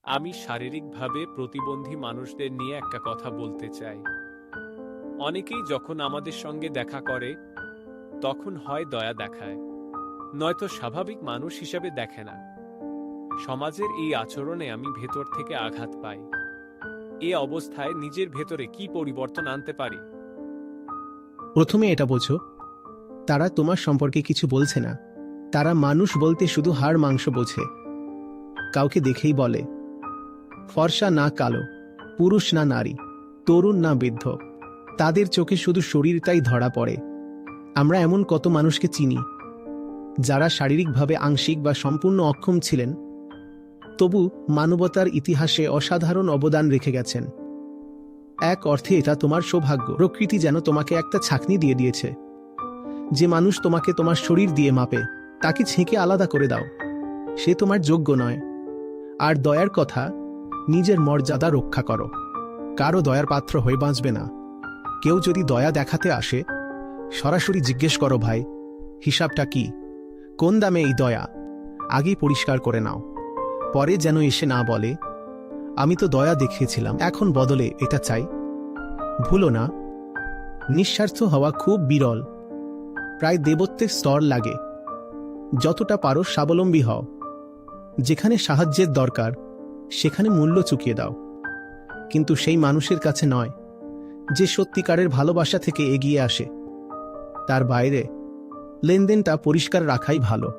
আমি শারীরিকভাবে প্রতিবন্ধী মানুষদের নিয়ে একটা কথা বলতে চাই। অনেকেই যখন আমাদের সঙ্গে দেখা করে তখন হয় দয়া দেখায়, নয়তো স্বাভাবিক মানুষ হিসেবে দেখে না। সমাজের এই আচরণে আমি ভেতর থেকে আঘাত পাই। এ অবস্থায় নিজের ভেতরে কি পরিবর্তন আনতে পারি? প্রথমে এটা বোঝো, তারা তোমার সম্পর্কে কিছু বলছে না। তারা মানুষ বলতে শুধু হাড় মাংস বোঝে। কাউকে দেখেই বলে, ফর্সা না কালো, পুরুষ না নারী, তরুণ না বৃদ্ধ। তাদের চোখে শুধু শরীরটাই ধরা পড়ে। আমরা এমন কত মানুষকে চিনি যারা শারীরিকভাবে আংশিক বা সম্পূর্ণ অক্ষম ছিলেন, তবু মানবতার ইতিহাসে অসাধারণ অবদান রেখে গেছেন। এক অর্থে এটা তোমার সৌভাগ্য। প্রকৃতি যেন তোমাকে একটা ছাঁকনি দিয়ে দিয়েছে। যে মানুষ তোমাকে তোমার শরীর দিয়ে মাপে, তাকে ছেঁকে আলাদা করে দাও। সে তোমার যোগ্য নয়। আর দয়ার কথা, নিজের মর্যাদা রক্ষা করো। কারো দয়ার পাত্র হয়ে বাঁচবে না। কেউ যদি দয়া দেখাতে আসে, সরাসরি জিজ্ঞেস করো, ভাই, হিসাবটা কি? কোন দামে এই দয়া? আগেই পরিষ্কার করে নাও। পরে যেন এসে না বলে, আমি তো দয়া দেখিয়েছিলাম, এখন বদলে এটা চাই। ভুলো না, নিঃস্বার্থ হওয়া খুব বিরল। প্রায় দেবত্বের স্তর লাগে। যতটা পারো স্বাবলম্বী হও। যেখানে সাহায্যের দরকার সেখানে মূল্য চুকিয়ে দাও, কিন্তু সেই মানুষের কাছে নয় যে সত্যিকারের ভালোবাসা থেকে এগিয়ে আসে। তার বাইরে লেনদেনটা পরিষ্কার রাখাই ভালো।